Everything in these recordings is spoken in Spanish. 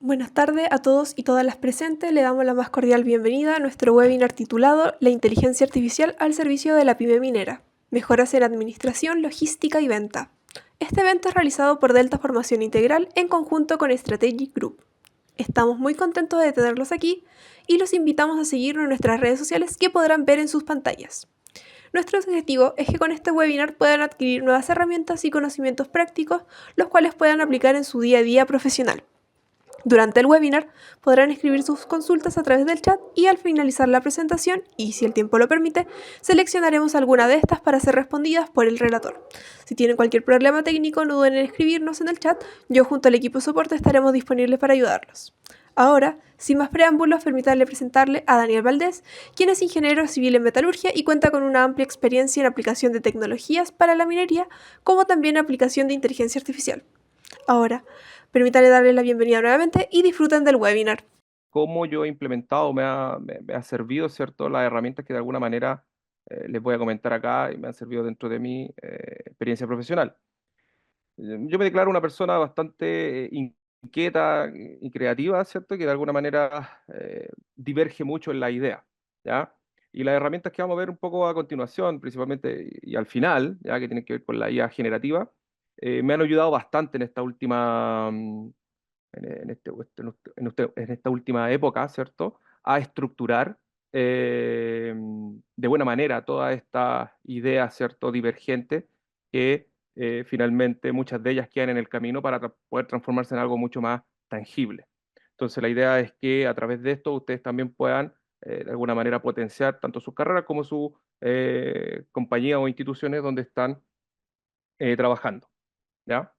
Buenas tardes a todos y todas las presentes. Le damos la más cordial bienvenida a nuestro webinar titulado La inteligencia artificial al servicio de la pyme minera. Mejoras en administración, logística y venta. Este evento es realizado por Delta Formación Integral en conjunto con Strategic Group. Estamos muy contentos de tenerlos aquí y los invitamos a seguirnos en nuestras redes sociales que podrán ver en sus pantallas. Nuestro objetivo es que con este webinar puedan adquirir nuevas herramientas y conocimientos prácticos, los cuales puedan aplicar en su día a día profesional. Durante el webinar podrán escribir sus consultas a través del chat y al finalizar la presentación, y si el tiempo lo permite, seleccionaremos alguna de estas para ser respondidas por el relator. Si tienen cualquier problema técnico, no duden en escribirnos en el chat. Yo junto al equipo de soporte estaremos disponibles para ayudarlos. Ahora, sin más preámbulos, permítanme presentarle a Daniel Valdés, quien es ingeniero civil en metalurgia y cuenta con una amplia experiencia en aplicación de tecnologías para la minería, como también aplicación de inteligencia artificial. Ahora, permítanme darles la bienvenida nuevamente y disfruten del webinar. Cómo yo he implementado, me ha servido, ¿cierto? Las herramientas que de alguna manera les voy a comentar acá y me han servido dentro de mi experiencia profesional. Yo me declaro una persona bastante inquieta y creativa, ¿cierto? Que de alguna manera diverge mucho en la idea, ¿ya? Y las herramientas que vamos a ver un poco a continuación, principalmente y al final, ya que tienen que ver con la IA generativa, me han ayudado bastante en esta última, en esta última época, ¿cierto? A estructurar de buena manera todas estas ideas, ¿cierto? Divergentes que finalmente muchas de ellas quedan en el camino para poder transformarse en algo mucho más tangible. Entonces la idea es que a través de esto ustedes también puedan de alguna manera potenciar tanto sus carreras como su compañía o instituciones donde están trabajando, ¿ya?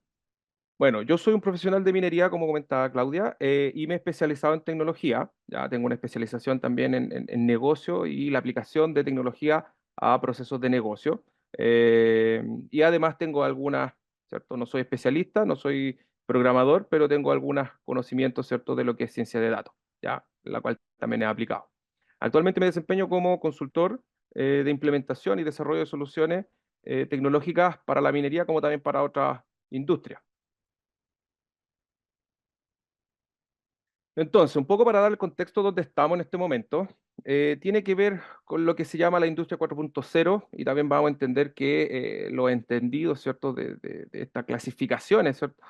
Bueno, yo soy un profesional de minería, como comentaba Claudia, y me he especializado en tecnología. Ya tengo una especialización también en negocio y la aplicación de tecnología a procesos de negocio. Y además tengo algunas, ¿cierto? No soy especialista, no soy programador, pero tengo algunos conocimientos, ¿cierto?, de lo que es ciencia de datos, ya, la cual también he aplicado. Actualmente me desempeño como consultor de implementación y desarrollo de soluciones tecnológicas para la minería, como también para otras industrias. Entonces, un poco para dar el contexto donde estamos en este momento, tiene que ver con lo que se llama la industria 4.0 y también vamos a entender que los entendidos, ¿cierto?, de estas clasificaciones, ¿cierto?,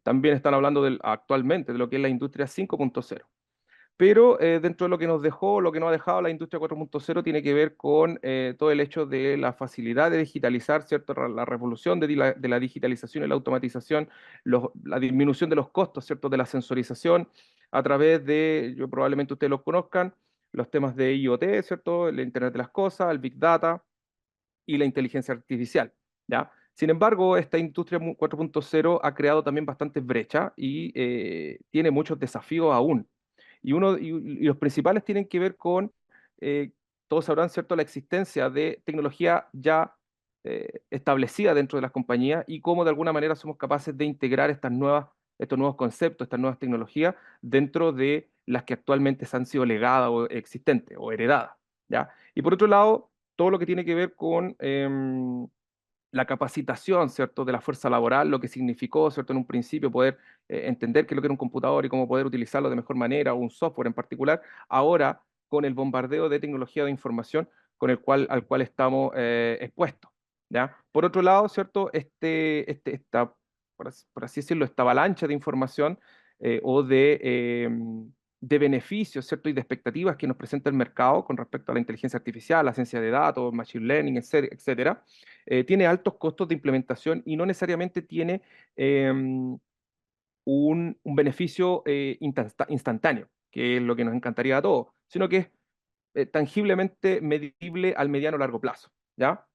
también están hablando actualmente de lo que es la industria 5.0. Pero dentro de lo que nos dejó, lo que nos ha dejado la industria 4.0 tiene que ver con todo el hecho de la facilidad de digitalizar, ¿cierto? La revolución de la digitalización y la automatización, la disminución de los costos, ¿cierto? De la sensorización a través de, yo probablemente ustedes los conozcan, los temas de IoT, ¿cierto? El Internet de las Cosas, el Big Data y la inteligencia artificial, ¿ya? Sin embargo, esta industria 4.0 ha creado también bastantes brechas y tiene muchos desafíos aún. Y los principales tienen que ver con, eh, todos sabrán, ¿cierto?, la existencia de tecnología ya establecida dentro de las compañías y cómo de alguna manera somos capaces de integrar estos nuevos conceptos, estas nuevas tecnologías dentro de las que actualmente se han sido legadas o existentes o heredadas, ¿ya? Y por otro lado, todo lo que tiene que ver con la capacitación, ¿cierto?, de la fuerza laboral, lo que significó, ¿cierto?, en un principio poder entender qué es lo que era un computador y cómo poder utilizarlo de mejor manera, o un software en particular, ahora con el bombardeo de tecnología de información al cual estamos expuestos, ¿ya? Por otro lado, ¿cierto?, por así decirlo, esta avalancha de información o de beneficios, ¿cierto?, y de expectativas que nos presenta el mercado con respecto a la inteligencia artificial, la ciencia de datos, machine learning, etcétera, tiene altos costos de implementación y no necesariamente tiene un beneficio instantáneo, que es lo que nos encantaría a todos, sino que es tangiblemente medible al mediano o largo plazo, ¿ya?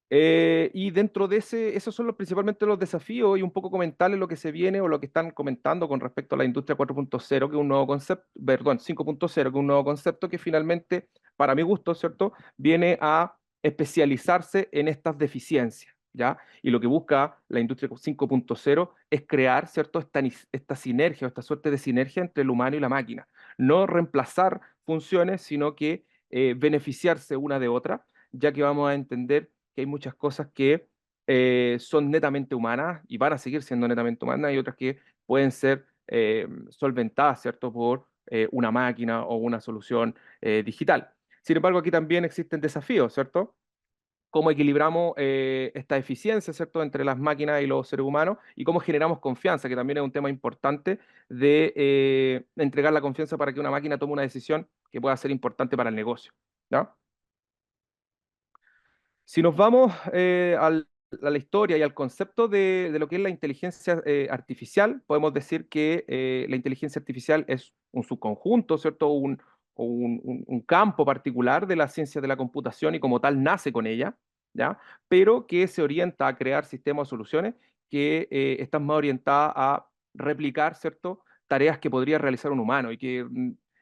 Y dentro de esos son principalmente los desafíos y un poco comentarles lo que se viene o lo que están comentando con respecto a la industria 4.0, que es un nuevo concepto, perdón, 5.0, que es un nuevo concepto que finalmente, para mi gusto, ¿cierto?, viene a especializarse en estas deficiencias, ¿ya? Y lo que busca la industria 5.0 es crear, ¿cierto?, esta sinergia o esta suerte de sinergia entre el humano y la máquina. No reemplazar funciones, sino que beneficiarse una de otra, ya que vamos a entender que hay muchas cosas que son netamente humanas y van a seguir siendo netamente humanas y otras que pueden ser solventadas, ¿cierto?, por una máquina o una solución digital. Sin embargo, aquí también existen desafíos, ¿cierto? Cómo equilibramos esta eficiencia, ¿cierto?, entre las máquinas y los seres humanos y cómo generamos confianza, que también es un tema importante de entregar la confianza para que una máquina tome una decisión que pueda ser importante para el negocio, ¿no? Si nos vamos a la historia y al concepto de lo que es la inteligencia artificial, podemos decir que la inteligencia artificial es un subconjunto, ¿cierto? Un campo particular de la ciencia de la computación y como tal nace con ella, ¿ya? Pero que se orienta a crear sistemas o soluciones que están más orientadas a replicar, ¿cierto? Tareas que podría realizar un humano y que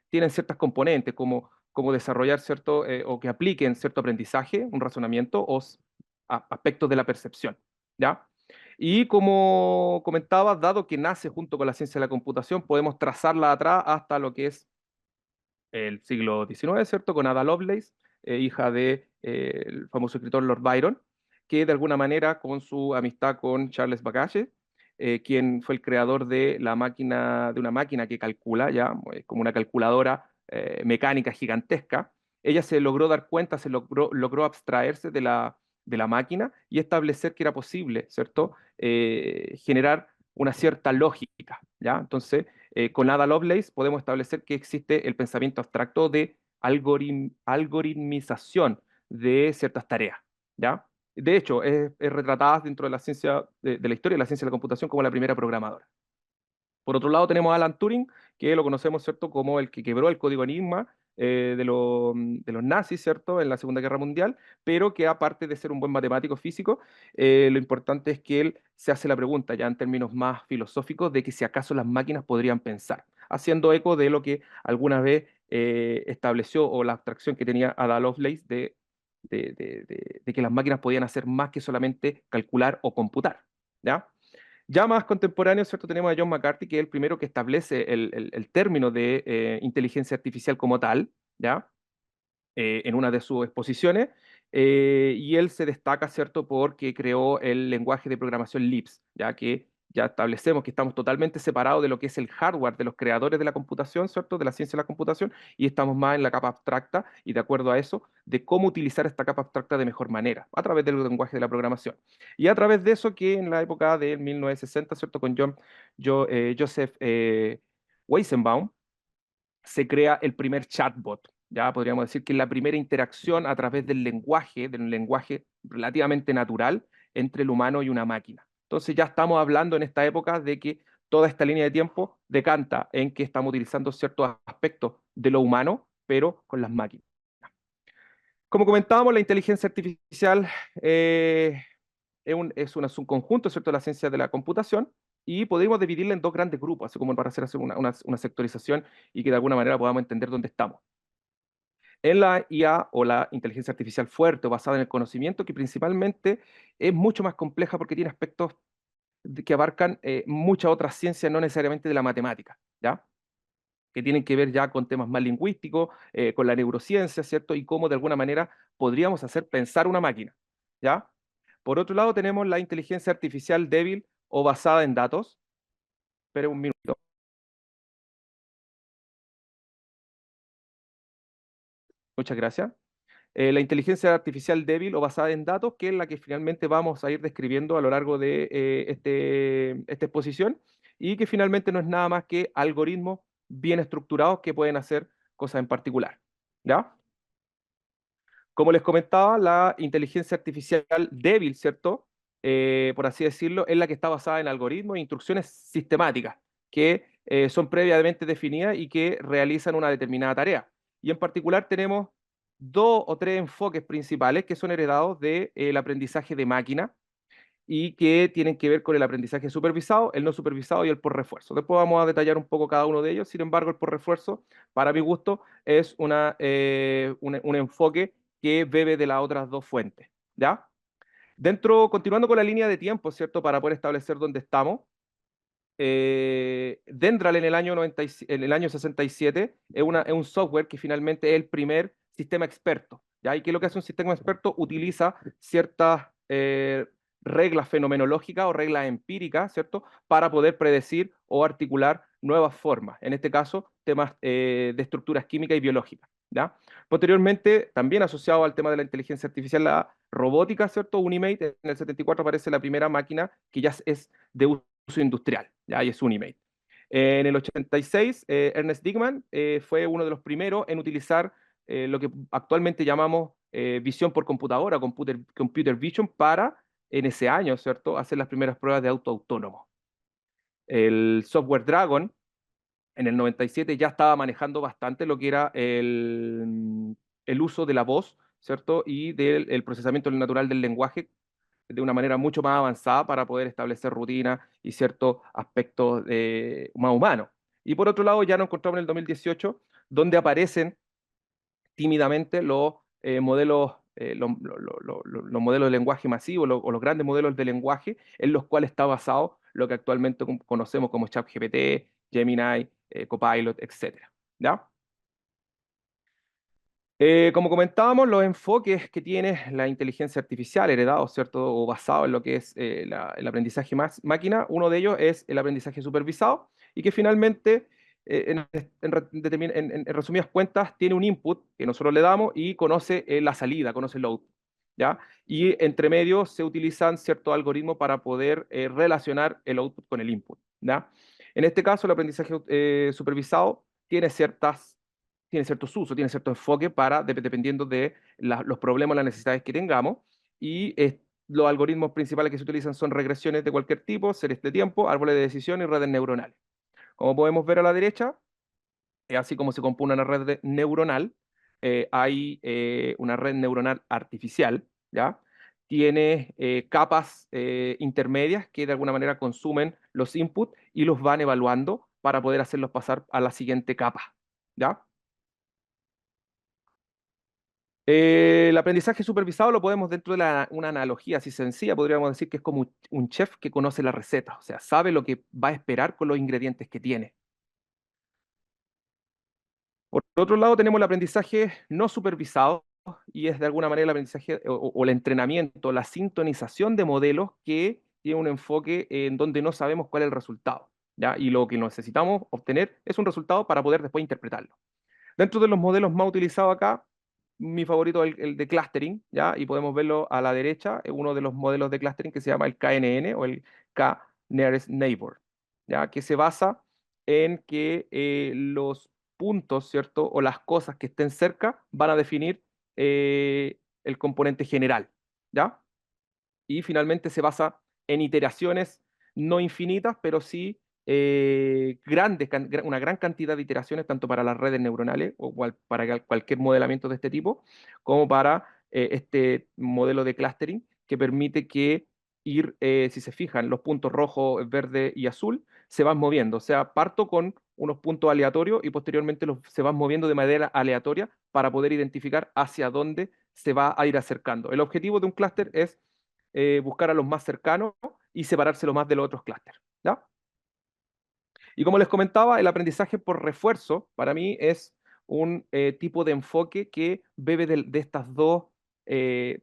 tienen ciertas componentes como desarrollar cierto, o que apliquen cierto aprendizaje, un razonamiento o aspectos de la percepción, ¿ya? Y como comentaba, dado que nace junto con la ciencia de la computación, podemos trazarla atrás hasta lo que es el siglo XIX, ¿cierto? Con Ada Lovelace, hija de el famoso escritor Lord Byron, que de alguna manera con su amistad con Charles Babbage, quien fue el creador de la máquina, de una máquina que calcula, ya, como una calculadora mecánica gigantesca, ella se logró dar cuenta, logró abstraerse de la máquina y establecer que era posible, ¿cierto? Generar una cierta lógica, ¿ya? Entonces, con Ada Lovelace podemos establecer que existe el pensamiento abstracto de algoritmización de ciertas tareas, ¿ya? De hecho, es retratada dentro de la ciencia de la historia de la ciencia de la computación como la primera programadora. Por otro lado, tenemos a Alan Turing, que lo conocemos, ¿cierto?, como el que quebró el código Enigma de los nazis, ¿cierto?, en la Segunda Guerra Mundial, pero que aparte de ser un buen matemático físico, lo importante es que él se hace la pregunta, ya en términos más filosóficos, de que si acaso las máquinas podrían pensar, haciendo eco de lo que alguna vez estableció o la abstracción que tenía Ada Lovelace de que las máquinas podían hacer más que solamente calcular o computar, ¿ya? Ya más contemporáneo, ¿cierto? Tenemos a John McCarthy, que es el primero que establece el término de inteligencia artificial como tal, ¿ya? En una de sus exposiciones, y él se destaca, ¿cierto?, porque creó el lenguaje de programación Lisp, ya que ya establecemos que estamos totalmente separados de lo que es el hardware de los creadores de la computación, ¿cierto?, de la ciencia de la computación, y estamos más en la capa abstracta, y de acuerdo a eso, de cómo utilizar esta capa abstracta de mejor manera, a través del lenguaje de la programación. Y a través de eso que en la época de 1960, ¿cierto?, con Joseph Weizenbaum, se crea el primer chatbot. Ya podríamos decir que es la primera interacción a través de un lenguaje relativamente natural entre el humano y una máquina. Entonces ya estamos hablando en esta época de que toda esta línea de tiempo decanta en que estamos utilizando ciertos aspectos de lo humano, pero con las máquinas. Como comentábamos, la inteligencia artificial es un subconjunto, ¿cierto?, de la ciencia de la computación y podemos dividirla en dos grandes grupos, así como para hacer una sectorización y que de alguna manera podamos entender dónde estamos. En la IA o la inteligencia artificial fuerte o basada en el conocimiento, que principalmente es mucho más compleja porque tiene aspectos que abarcan muchas otras ciencias, no necesariamente de la matemática, ¿ya? Que tienen que ver ya con temas más lingüísticos, con la neurociencia, ¿cierto? Y cómo de alguna manera podríamos hacer pensar una máquina, ¿ya? Por otro lado, tenemos la inteligencia artificial débil o basada en datos. Espere un minuto. Muchas gracias. La inteligencia artificial débil o basada en datos, que es la que finalmente vamos a ir describiendo a lo largo de esta exposición, y que finalmente no es nada más que algoritmos bien estructurados que pueden hacer cosas en particular, ¿ya? Como les comentaba, la inteligencia artificial débil, ¿cierto? Por así decirlo, es la que está basada en algoritmos e instrucciones sistemáticas que son previamente definidas y que realizan una determinada tarea. Y en particular tenemos dos o tres enfoques principales que son heredados del aprendizaje de máquina y que tienen que ver con el aprendizaje supervisado, el no supervisado y el por refuerzo. Después vamos a detallar un poco cada uno de ellos. Sin embargo, el por refuerzo, para mi gusto, es un enfoque que bebe de las otras dos fuentes, ¿ya? Continuando con la línea de tiempo, ¿cierto? Para poder establecer dónde estamos, Dendral en el año, en el año 67 es un software que finalmente es el primer sistema experto, ¿ya? ¿Y qué es lo que hace un sistema experto? Utiliza ciertas reglas fenomenológicas o reglas empíricas, ¿cierto? Para poder predecir o articular nuevas formas, en este caso temas de estructuras químicas y biológicas, ¿ya? Posteriormente, también asociado al tema de la inteligencia artificial, la robótica, ¿cierto? Unimate, en el 74 aparece la primera máquina que ya es de uso industrial, ¿ya? Y es Unimate. En el 86, Ernest Dickman fue uno de los primeros en utilizar lo que actualmente llamamos visión por computadora, computer vision, para, en ese año, ¿cierto?, hacer las primeras pruebas de auto autónomo. El software Dragon, en el 97, ya estaba manejando bastante lo que era el uso de la voz, ¿cierto?, y del procesamiento natural del lenguaje de una manera mucho más avanzada para poder establecer rutinas y ciertos aspectos más humanos. Y por otro lado, ya nos encontramos en el 2018, donde aparecen tímidamente los modelos, los modelos de lenguaje masivo o los grandes modelos de lenguaje en los cuales está basado lo que actualmente conocemos como ChatGPT, Gemini, Copilot, etcétera. ¿Ya? Como comentábamos, los enfoques que tiene la inteligencia artificial heredados, ¿cierto? O basado en lo que es el aprendizaje máquina, uno de ellos es el aprendizaje supervisado y que finalmente, en resumidas cuentas, tiene un input que nosotros le damos y conoce la salida, conoce el output, ¿ya? Y entre medio se utilizan ciertos algoritmos para poder relacionar el output con el input, ¿ya? En este caso, el aprendizaje supervisado tiene ciertos usos, tiene cierto enfoque para, dependiendo de los problemas, las necesidades que tengamos, y los algoritmos principales que se utilizan son regresiones de cualquier tipo, series de tiempo, árboles de decisión y redes neuronales. Como podemos ver a la derecha, así como se compone una red neuronal, hay una red neuronal artificial, ¿ya? Tiene capas intermedias que de alguna manera consumen los inputs y los van evaluando para poder hacerlos pasar a la siguiente capa, ¿ya? El aprendizaje supervisado lo podemos dentro de una analogía así sencilla, podríamos decir que es como un chef que conoce la receta, o sea, sabe lo que va a esperar con los ingredientes que tiene. Por otro lado, tenemos el aprendizaje no supervisado y es de alguna manera el aprendizaje o el entrenamiento, la sintonización de modelos que tiene un enfoque en donde no sabemos cuál es el resultado, ¿ya? Y lo que necesitamos obtener es un resultado para poder después interpretarlo. Dentro de los modelos más utilizados acá, mi favorito es el de clustering, ¿ya? Y podemos verlo a la derecha, uno de los modelos de clustering que se llama el KNN o el K-Nearest Neighbor, ¿ya? Que se basa en que los puntos, ¿cierto? O las cosas que estén cerca van a definir el componente general, ¿ya? Y finalmente se basa en iteraciones no infinitas, pero sí una gran cantidad de iteraciones, tanto para las redes neuronales o para cualquier modelamiento de este tipo, como para este modelo de clustering que permite que si se fijan, los puntos rojo, verde y azul se van moviendo. O sea, parto con unos puntos aleatorios y posteriormente se van moviendo de manera aleatoria para poder identificar hacia dónde se va a ir acercando. El objetivo de un clúster es buscar a los más cercanos y separárselo más de los otros clústeres, ¿ya? Y como les comentaba, el aprendizaje por refuerzo para mí es un tipo de enfoque que bebe de estas dos eh,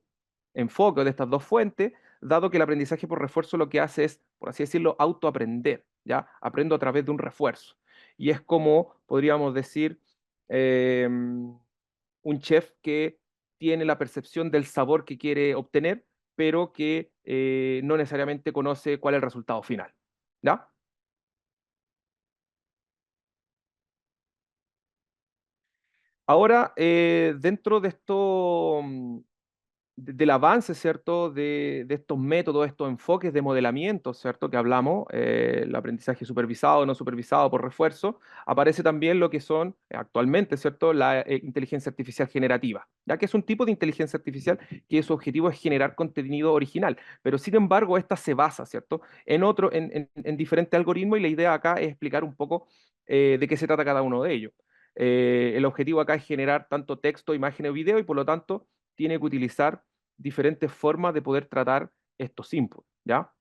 enfoques, de estas dos fuentes, dado que el aprendizaje por refuerzo lo que hace es, por así decirlo, autoaprender, ¿ya? Aprendo a través de un refuerzo. Y es como, podríamos decir, un chef que tiene la percepción del sabor que quiere obtener, pero que no necesariamente conoce cuál es el resultado final, ¿ya? Ahora, dentro de esto, del avance, ¿cierto? De estos métodos, estos enfoques de modelamiento, ¿cierto? Que hablamos, el aprendizaje supervisado, no supervisado por refuerzo, aparece también lo que son actualmente, ¿cierto? La inteligencia artificial generativa, ya que es un tipo de inteligencia artificial que su objetivo es generar contenido original, pero sin embargo esta se basa, ¿cierto? En diferentes algoritmos y la idea acá es explicar un poco de qué se trata cada uno de ellos. El objetivo acá es generar tanto texto, imagen o video y por lo tanto tiene que utilizar diferentes formas de poder tratar estos inputs, ¿ya?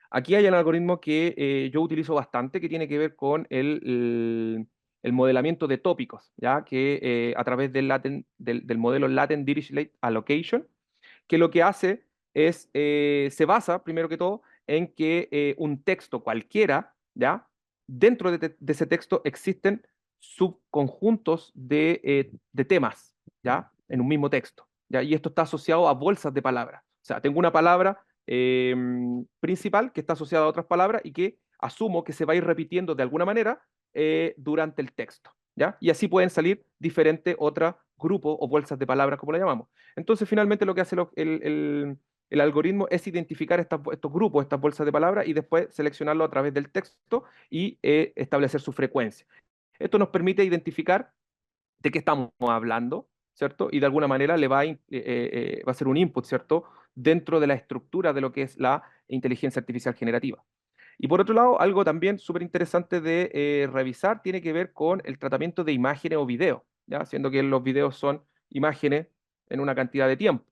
Aquí hay un algoritmo que yo utilizo bastante que tiene que ver con el modelamiento de tópicos, ¿ya? Que a través del modelo Latent Dirichlet Allocation, que lo que hace se basa, primero que todo, en que un texto cualquiera, ¿ya? dentro de ese texto existen subconjuntos de temas, ¿ya? En un mismo texto, ¿ya? Y esto está asociado a bolsas de palabras. O sea, tengo una palabra principal que está asociada a otras palabras y que asumo que se va a ir repitiendo de alguna manera durante el texto, ¿ya? Y así pueden salir diferentes otros grupos o bolsas de palabras, como le llamamos. Entonces, finalmente lo que hace el algoritmo es identificar estos grupos, estas bolsas de palabras y después seleccionarlo a través del texto y establecer su frecuencia. Esto nos permite identificar de qué estamos hablando, ¿cierto? Y de alguna manera le va a ser un input, ¿cierto? Dentro de la estructura de lo que es la inteligencia artificial generativa. Y por otro lado, algo también súper interesante de revisar tiene que ver con el tratamiento de imágenes o videos, ¿ya? Siendo que los videos son imágenes en una cantidad de tiempo.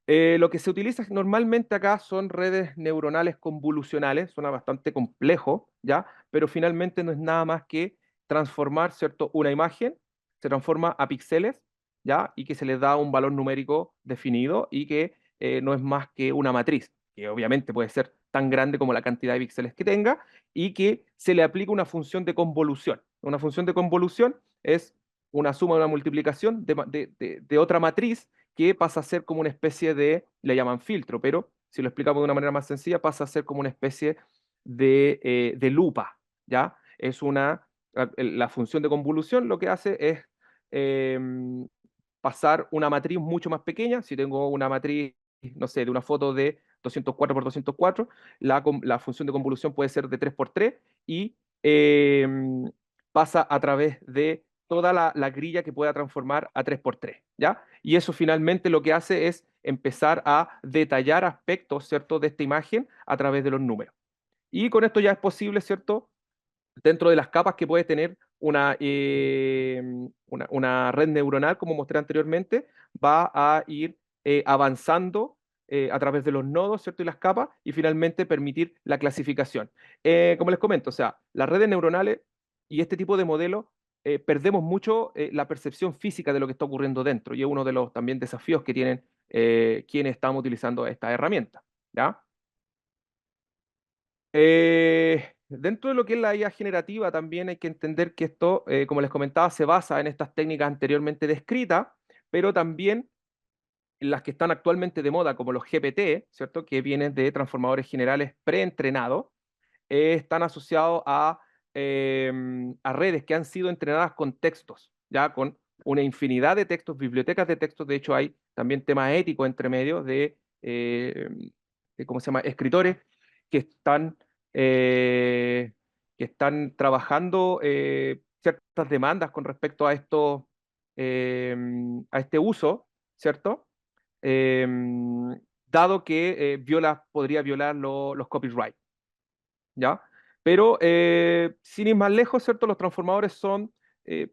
Lo que se utiliza normalmente acá son redes neuronales convolucionales, suena bastante complejo, ¿ya? Pero finalmente no es nada más que transformar, ¿cierto? Una imagen, se transforma a píxeles, ¿ya? Y que se les da un valor numérico definido y que no es más que una matriz, que obviamente puede ser tan grande como la cantidad de píxeles que tenga, y que se le aplica una función de convolución. Una función de convolución es una suma, una multiplicación de otra matriz que pasa a ser como una especie de, le llaman filtro, pero si lo explicamos de una manera más sencilla, pasa a ser como una especie de lupa, ¿ya? Es la función de convolución lo que hace es eh, pasar una matriz mucho más pequeña. Si tengo una matriz, no sé, de una foto de 204 por 204, la función de convolución puede ser de 3 por 3 y eh, pasa a través de toda la grilla que pueda transformar a 3 por 3, ¿ya? Y eso finalmente lo que hace es empezar a detallar aspectos, ¿cierto?, de esta imagen a través de los números. Y con esto ya es posible, ¿cierto?, dentro de las capas que puede tener una red neuronal, como mostré anteriormente, va a ir avanzando a través de los nodos, ¿cierto? Y las capas, y finalmente permitir la clasificación. Como les comento, o sea, las redes neuronales y este tipo de modelos perdemos mucho la percepción física de lo que está ocurriendo dentro, y es uno de los también desafíos que tienen quienes estamos utilizando esta herramienta, ¿ya? Dentro de lo que es la IA generativa, también hay que entender que esto, como les comentaba, se basa en estas técnicas anteriormente descritas, pero también en las que están actualmente de moda, como los GPT, ¿cierto? Que vienen de transformadores generales preentrenados, están asociados a redes que han sido entrenadas con textos, ya con una infinidad de textos, bibliotecas de textos. De hecho, hay también temas éticos entre medio de ¿cómo se llama?, escritores que están, eh, que están trabajando ciertas demandas con respecto eh, a este uso, ¿cierto? Eh, Dado que podría violar los copyright, ¿ya? Pero sin ir más lejos, ¿cierto? Los transformadores son eh,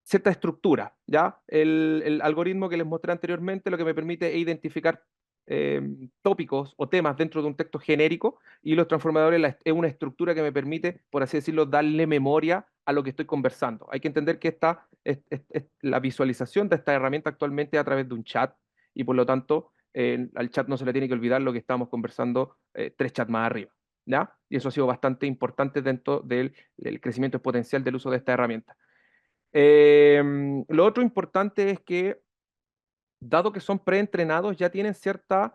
cierta estructura, ¿ya? El algoritmo que les mostré anteriormente lo que me permite es identificar eh, tópicos o temas dentro de un texto genérico, y los transformadores es una estructura que me permite, por así decirlo, darle memoria a lo que estoy conversando. Hay que entender que la visualización de esta herramienta actualmente a través de un chat, y por lo tanto al chat no se le tiene que olvidar lo que estábamos conversando 3 chats más arriba, ¿ya? Y eso ha sido bastante importante dentro del crecimiento exponencial del uso de esta herramienta. Lo otro importante es que, dado que son preentrenados, ya tienen ciertas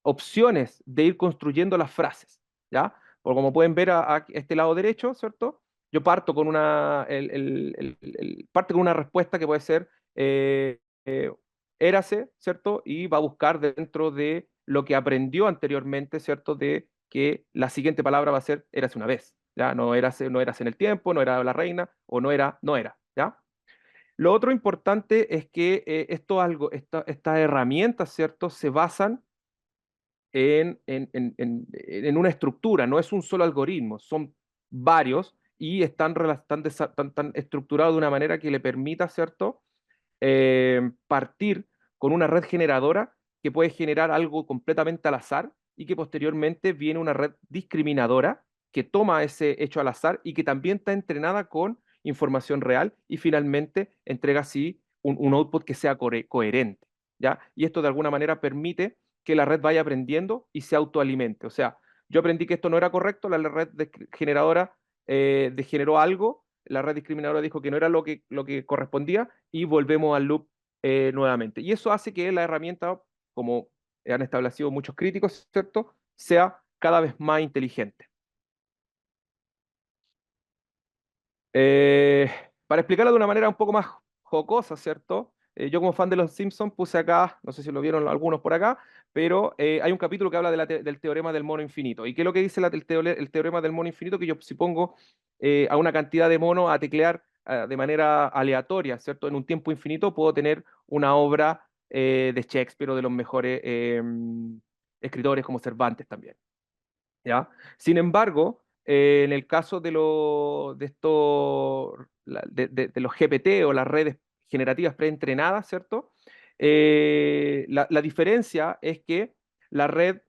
opciones de ir construyendo las frases, ¿ya? O como pueden ver a este lado derecho, ¿cierto? Yo parto con parte con una respuesta que puede ser érase, ¿cierto? Y va a buscar dentro de lo que aprendió anteriormente, ¿cierto? De que la siguiente palabra va a ser érase una vez, ¿ya? No érase en el tiempo, no era la reina, o no era, ¿ya? Lo otro importante es que estas herramientas, ¿cierto?, se basan en una estructura, no es un solo algoritmo, son varios, y están estructurados de una manera que le permita, ¿cierto?, partir con una red generadora que puede generar algo completamente al azar, y que posteriormente viene una red discriminadora que toma ese hecho al azar y que también está entrenada con información real, y finalmente entrega así un output que sea coherente, ¿ya? Y esto de alguna manera permite que la red vaya aprendiendo y se autoalimente. O sea, Yo aprendí que esto no era correcto, la red generadora degeneró algo, la red discriminadora dijo que no era lo que correspondía y volvemos al loop nuevamente. Y eso hace que la herramienta, como han establecido muchos críticos, ¿cierto?, sea cada vez más inteligente. Eh, para explicarlo de una manera un poco más jocosa, ¿cierto? Yo como fan de los Simpsons puse acá, no sé si lo vieron algunos por acá, pero hay un capítulo que habla del teorema del mono infinito. ¿Y qué es lo que dice el teorema del mono infinito? Que yo si pongo a una cantidad de monos a teclear de manera aleatoria, ¿cierto? En un tiempo infinito puedo tener una obra de Shakespeare o de los mejores escritores como Cervantes también. ¿Ya? Sin embargo, en el caso de los GPT o las redes generativas preentrenadas, ¿cierto? La diferencia es que la red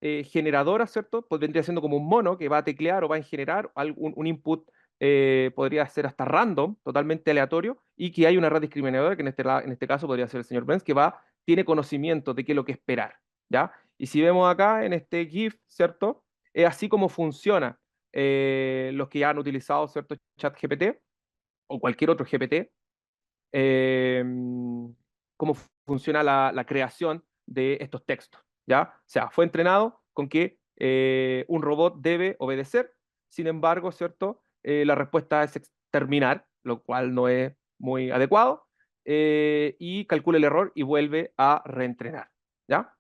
generadora, ¿cierto? Pues vendría siendo como un mono que va a teclear o va a generar un input, podría ser hasta random, totalmente aleatorio, y que hay una red discriminadora, que en este caso podría ser el señor Benz, que tiene conocimiento de qué es lo que esperar, ¿ya? Y si vemos acá en este GIF, ¿cierto? Es así como funciona los que ya han utilizado cierto ChatGPT o cualquier otro GPT, eh, cómo funciona la creación de estos textos, ¿ya? O sea, fue entrenado con que un robot debe obedecer, sin embargo, ¿cierto? La respuesta es terminar, lo cual no es muy adecuado, y calcula el error y vuelve a reentrenar, ¿ya?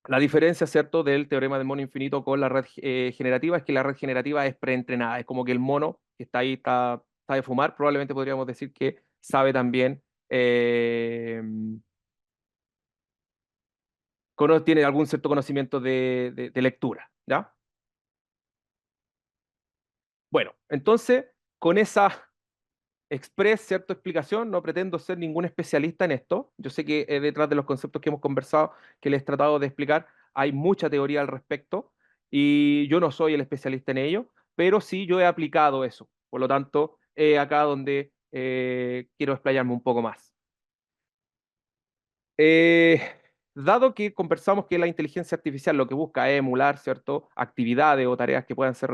La diferencia, ¿cierto?, del teorema del mono infinito con la red generativa es que la red generativa es preentrenada. Es como que el mono que está ahí está de fumar. Probablemente podríamos decir que sabe también, tiene algún cierto conocimiento de lectura, ¿ya? Bueno, entonces, con esa express, ¿cierto?, explicación, no pretendo ser ningún especialista en esto. Yo sé que detrás de los conceptos que hemos conversado, que les he tratado de explicar, hay mucha teoría al respecto y yo no soy el especialista en ello, pero sí yo he aplicado eso. Por lo tanto, acá donde quiero explayarme un poco más. Eh, Dado que conversamos que la inteligencia artificial lo que busca es emular, ¿cierto?, actividades o tareas que puedan ser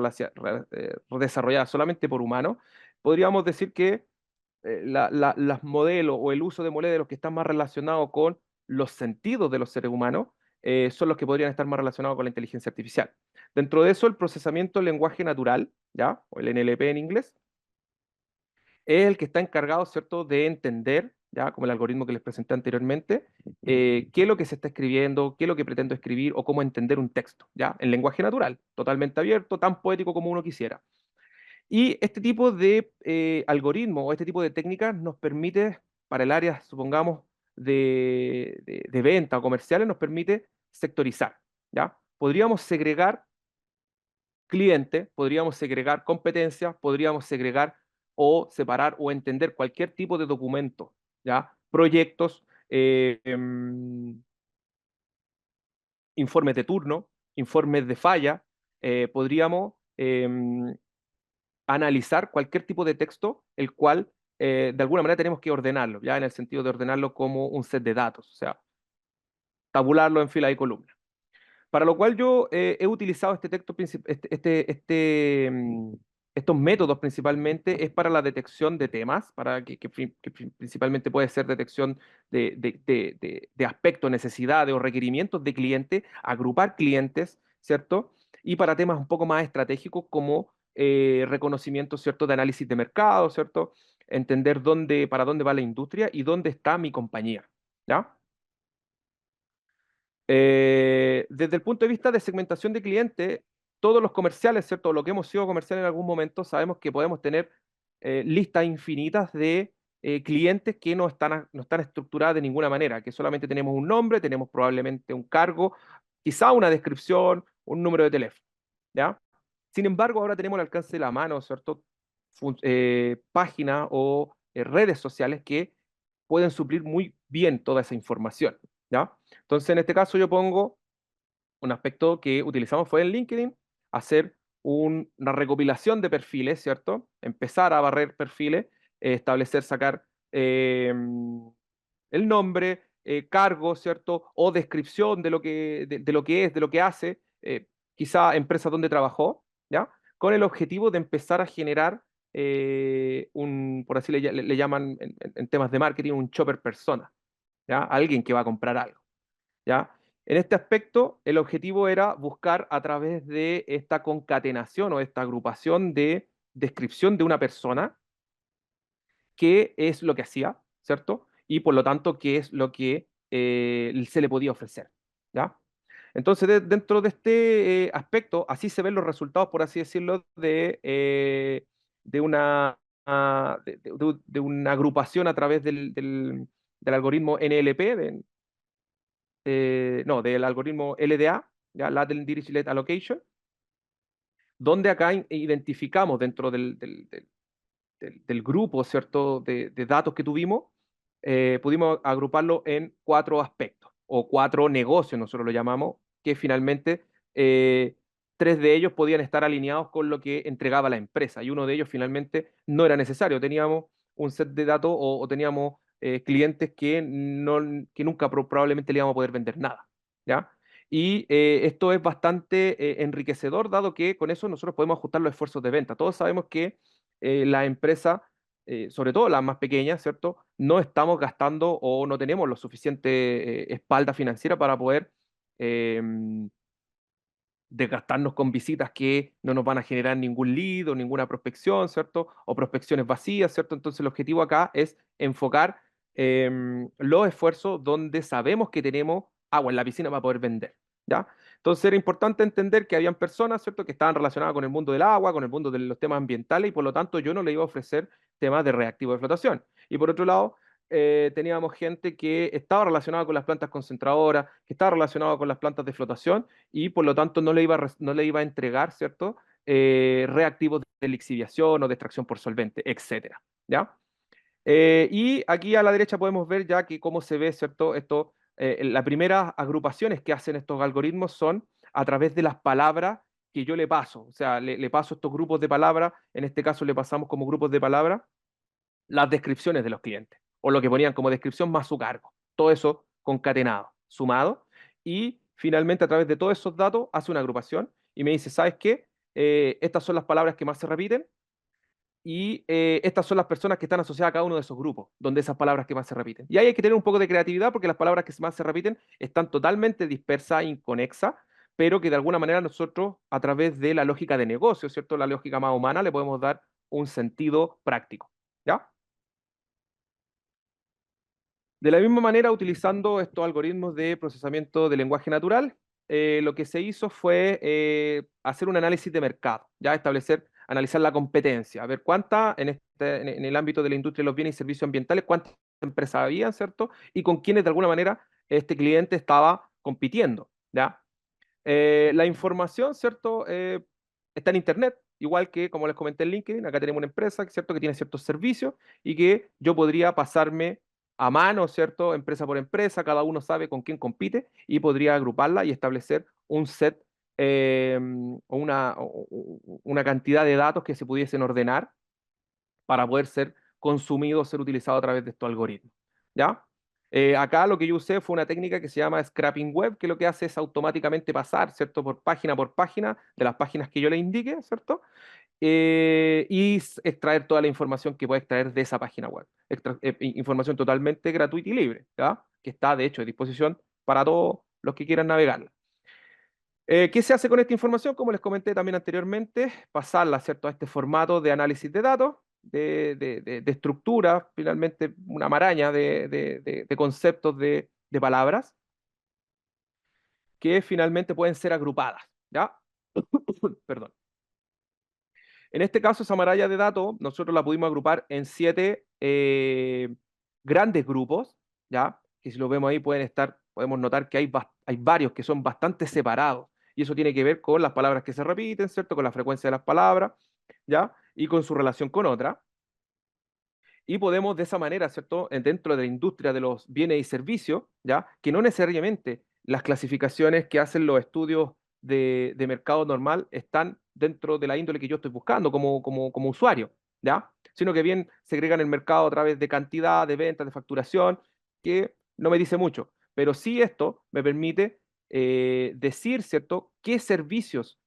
desarrolladas solamente por humanos, podríamos decir que las modelos o el uso de modelos que están más relacionados con los sentidos de los seres humanos son los que podrían estar más relacionados con la inteligencia artificial. Dentro de eso, el procesamiento del lenguaje natural, ¿ya? O el NLP en inglés, es el que está encargado, ¿cierto?, de entender, ¿ya? Como el algoritmo que les presenté anteriormente, qué es lo que se está escribiendo, qué es lo que pretendo escribir o cómo entender un texto, ¿ya? En lenguaje natural, totalmente abierto, tan poético como uno quisiera. Y este tipo de algoritmo o este tipo de técnicas nos permite, para el área, supongamos, de venta o comerciales, nos permite sectorizar, ¿ya? Podríamos segregar clientes, podríamos segregar competencias, podríamos segregar o separar o entender cualquier tipo de documento, ¿ya? Proyectos, informes de turno, informes de falla, podríamos analizar cualquier tipo de texto, el cual de alguna manera tenemos que ordenarlo, ya en el sentido de ordenarlo como un set de datos, o sea, tabularlo en fila y columna. Para lo cual yo he utilizado este texto, estos métodos principalmente es para la detección de temas, para que principalmente puede ser detección de aspectos, necesidades o requerimientos de cliente, agrupar clientes, ¿cierto? Y para temas un poco más estratégicos como reconocimiento, ¿cierto?, de análisis de mercado, ¿cierto? Entender para dónde va la industria y dónde está mi compañía, ¿ya? Desde el punto de vista de segmentación de cliente, todos los comerciales, ¿cierto? Lo que hemos sido comerciales en algún momento, sabemos que podemos tener listas infinitas de clientes que no están estructuradas de ninguna manera, que solamente tenemos un nombre, tenemos probablemente un cargo, quizá una descripción, un número de teléfono, ¿ya? Sin embargo, ahora tenemos al alcance de la mano, ¿cierto? Páginas o redes sociales que pueden suplir muy bien toda esa información, ¿ya? Entonces, en este caso yo pongo un aspecto que utilizamos fue en LinkedIn, hacer una recopilación de perfiles, ¿cierto? Empezar a barrer perfiles, establecer, sacar el nombre, cargo, ¿cierto? O descripción de lo que es, de lo que hace, quizá empresa donde trabajó, ¿ya? Con el objetivo de empezar a generar por así le llaman en temas de marketing, un shopper persona, ¿ya? Alguien que va a comprar algo, ¿ya? En este aspecto, el objetivo era buscar a través de esta concatenación o esta agrupación de descripción de una persona, qué es lo que hacía, ¿cierto? Y por lo tanto, qué es lo que se le podía ofrecer, ¿ya? Entonces, dentro de este aspecto, así se ven los resultados, por así decirlo, de una, de una agrupación a través del algoritmo NLP, no, del algoritmo LDA, ¿ya? Latent Dirichlet Allocation, donde acá identificamos dentro del grupo, ¿cierto?, de datos que tuvimos, pudimos agruparlo en cuatro aspectos o cuatro negocios, nosotros lo llamamos, que finalmente tres de ellos podían estar alineados con lo que entregaba la empresa y uno de ellos finalmente no era necesario. Teníamos un set de datos o teníamos clientes que nunca probablemente le íbamos a poder vender nada, ¿ya? Y esto es bastante enriquecedor, dado que con eso nosotros podemos ajustar los esfuerzos de venta. Todos sabemos que la empresa, sobre todo las más pequeñas, ¿cierto? No estamos gastando o no tenemos lo suficiente espalda financiera para poder eh, desgastarnos con visitas que no nos van a generar ningún lead o ninguna prospección, ¿cierto? O prospecciones vacías, ¿cierto? Entonces el objetivo acá es enfocar los esfuerzos donde sabemos que tenemos agua en la piscina para poder vender, ¿ya? Entonces era importante entender que habían personas, ¿cierto?, que estaban relacionadas con el mundo del agua, con el mundo de los temas ambientales y por lo tanto yo no le iba a ofrecer temas de reactivo de flotación. Y por otro lado, teníamos gente que estaba relacionada con las plantas concentradoras, que estaba relacionada con las plantas de flotación y por lo tanto no le iba a entregar, ¿cierto? Reactivos de lixiviación o de extracción por solvente, etcétera, ¿ya? Y aquí a la derecha podemos ver ya que cómo se ve, ¿cierto? Las primeras agrupaciones que hacen estos algoritmos son a través de las palabras que yo le paso, o sea, le paso estos grupos de palabras, en este caso le pasamos como grupos de palabras las descripciones de los clientes, o lo que ponían como descripción más su cargo. Todo eso concatenado, sumado, y finalmente a través de todos esos datos hace una agrupación y me dice, ¿sabes qué? Estas son las palabras que más se repiten y estas son las personas que están asociadas a cada uno de esos grupos, donde esas palabras que más se repiten. Y ahí hay que tener un poco de creatividad porque las palabras que más se repiten están totalmente dispersas, inconexas, pero que de alguna manera nosotros, a través de la lógica de negocio, ¿cierto? La lógica más humana, le podemos dar un sentido práctico, ¿ya? De la misma manera, utilizando estos algoritmos de procesamiento de lenguaje natural, lo que se hizo fue hacer un análisis de mercado, ya analizar la competencia, a ver cuántas en el ámbito de la industria de los bienes y servicios ambientales, cuántas empresas habían, ¿cierto? Y con quiénes de alguna manera este cliente estaba compitiendo, ¿ya? La información, ¿cierto? Está en Internet, igual que, como les comenté en LinkedIn, acá tenemos una empresa, ¿cierto? Que tiene ciertos servicios y que yo podría pasarme a mano, ¿cierto? Empresa por empresa, cada uno sabe con quién compite y podría agruparla y establecer un set una cantidad de datos que se pudiesen ordenar para poder ser consumido, ser utilizado a través de estos algoritmos, ¿ya? Acá lo que yo usé fue una técnica que se llama Scrapping Web, que lo que hace es automáticamente pasar, ¿cierto? Por página, de las páginas que yo le indique, ¿cierto? Y extraer toda la información que puede extraer de esa página web. Información totalmente gratuita y libre, ¿ya? Que está, de hecho, a disposición para todos los que quieran navegarla. ¿Qué se hace con esta información? Como les comenté también anteriormente, pasarla, ¿cierto?, a este formato de análisis de datos, de estructura, finalmente una maraña de conceptos de palabras que finalmente pueden ser agrupadas, ¿ya? Perdón. En este caso, esa maraña de datos, nosotros la pudimos agrupar en 7 grandes grupos, ¿ya? Que si lo vemos ahí podemos notar que hay varios que son bastante separados. Y eso tiene que ver con las palabras que se repiten, ¿cierto? Con la frecuencia de las palabras, ¿ya? Y con su relación con otra. Y podemos de esa manera, ¿cierto? Dentro de la industria de los bienes y servicios, ¿ya? Que no necesariamente las clasificaciones que hacen los estudios de mercado normal están dentro de la índole que yo estoy buscando como usuario, ¿ya? Sino que bien segregan el mercado a través de cantidad, de ventas, de facturación, que no me dice mucho, pero sí esto me permite decir, ¿cierto?, qué servicios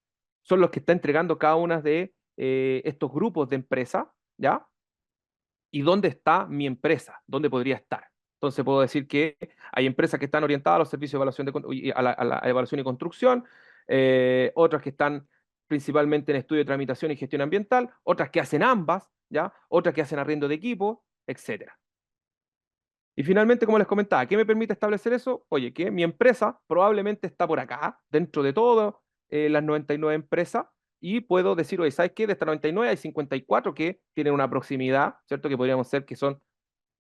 son los que está entregando cada una de estos grupos de empresas, ¿ya? Y dónde está mi empresa, dónde podría estar. Entonces puedo decir que hay empresas que están orientadas a los servicios de evaluación a la evaluación y construcción, otras que están principalmente en estudio de tramitación y gestión ambiental, otras que hacen ambas, ¿ya? Otras que hacen arriendo de equipo, etcétera. Y finalmente, como les comentaba, ¿qué me permite establecer eso? Oye, que mi empresa probablemente está por acá, dentro de todas las 99 empresas, y puedo decir, oye, ¿sabes qué? De estas 99 hay 54 que tienen una proximidad, ¿cierto? Que podríamos ser que son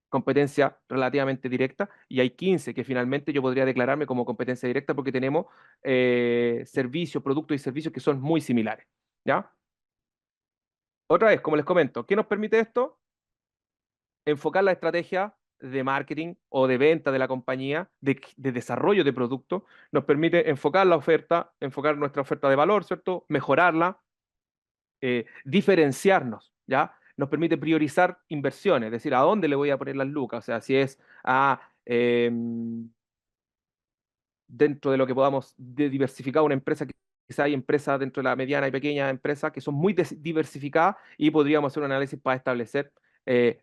competencia relativamente directa, y hay 15 que finalmente yo podría declararme como competencia directa porque tenemos servicios, productos y servicios que son muy similares, ¿ya? Otra vez, como les comento, ¿qué nos permite esto? Enfocar la estrategia de marketing o de venta de la compañía, de desarrollo de producto, nos permite enfocar la oferta, enfocar nuestra oferta de valor, ¿cierto? Mejorarla, diferenciarnos, ¿ya? Nos permite priorizar inversiones, es decir, a dónde le voy a poner las lucas, o sea, si es a dentro de lo que podamos diversificar una empresa, quizá hay empresas dentro de la mediana y pequeña empresa que son muy diversificadas y podríamos hacer un análisis para establecer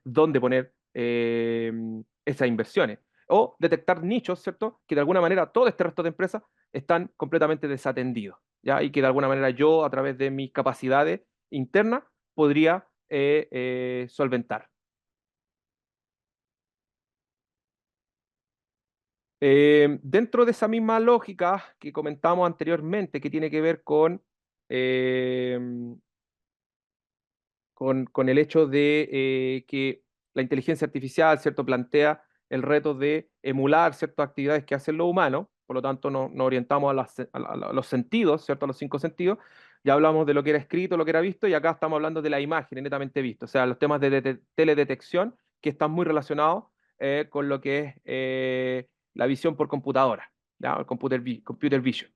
dónde poner esas inversiones. O detectar nichos, ¿cierto? Que de alguna manera todo este resto de empresas están completamente desatendidos, ¿ya? Y que de alguna manera yo, a través de mis capacidades internas, podría solventar. Dentro de esa misma lógica que comentamos anteriormente, que tiene que ver eh, con el hecho de que la inteligencia artificial, ¿cierto?, plantea el reto de emular ciertas actividades que hacen los humanos, por lo tanto nos orientamos a los sentidos, ¿cierto?, a los 5 sentidos. Ya hablamos de lo que era escrito, lo que era visto, y acá estamos hablando de la imagen, netamente visto, o sea, los temas de teledetección que están muy relacionados con lo que es la visión por computadora, ¿ya? El computer vision.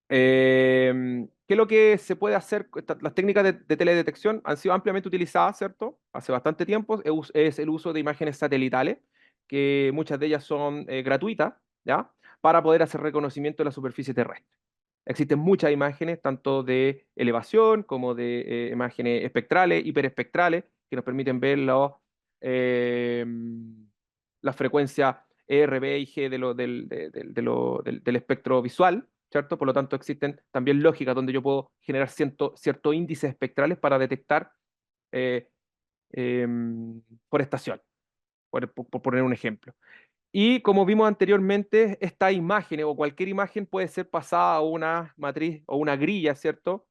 ¿Qué es lo que se puede hacer? Las técnicas de teledetección han sido ampliamente utilizadas, ¿cierto? Hace bastante tiempo. Es el uso de imágenes satelitales, que muchas de ellas son gratuitas, ¿ya? Para poder hacer reconocimiento de la superficie terrestre. Existen muchas imágenes, tanto de elevación como de imágenes espectrales, hiperespectrales, que nos permiten ver eh, las frecuencias R, B y G del espectro visual, ¿cierto? Por lo tanto, existen también lógicas donde yo puedo generar ciertos índices espectrales para detectar eh, eh, forestación, por poner un ejemplo. Y como vimos anteriormente, esta imagen o cualquier imagen puede ser pasada a una matriz o una grilla, ¿cierto?,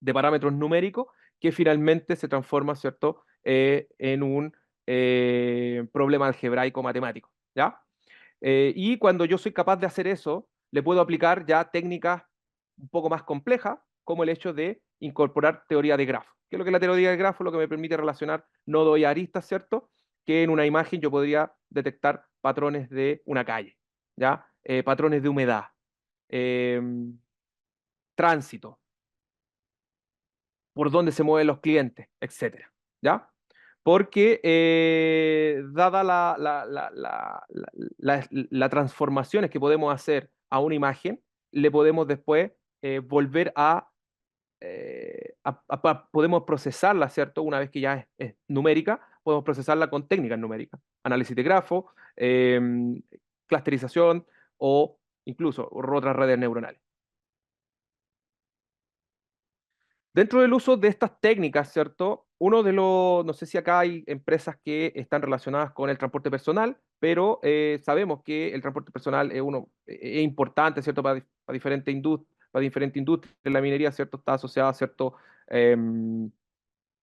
de parámetros numéricos que finalmente se transforma, ¿cierto?, en un problema algebraico matemático, ¿ya? Y cuando yo soy capaz de hacer eso, le puedo aplicar ya técnicas un poco más complejas, como el hecho de incorporar teoría de grafo. ¿Qué es lo que es la teoría de grafo? Lo que me permite relacionar nodos y aristas, ¿cierto? Que en una imagen yo podría detectar patrones de una calle, ¿ya? Patrones de humedad, eh, tránsito, por dónde se mueven los clientes, etcétera, ¿ya? Porque dada las transformaciones que podemos hacer a una imagen, le podemos después volver podemos procesarla, ¿cierto? Una vez que ya es numérica, podemos procesarla con técnicas numéricas, análisis de grafo, clusterización o incluso otras redes neuronales. Dentro del uso de estas técnicas, ¿cierto? No sé si acá hay empresas que están relacionadas con el transporte personal, pero sabemos que el transporte personal es importante, ¿cierto? Para diferentes industrias. La minería, ¿cierto? Está asociada a ciertos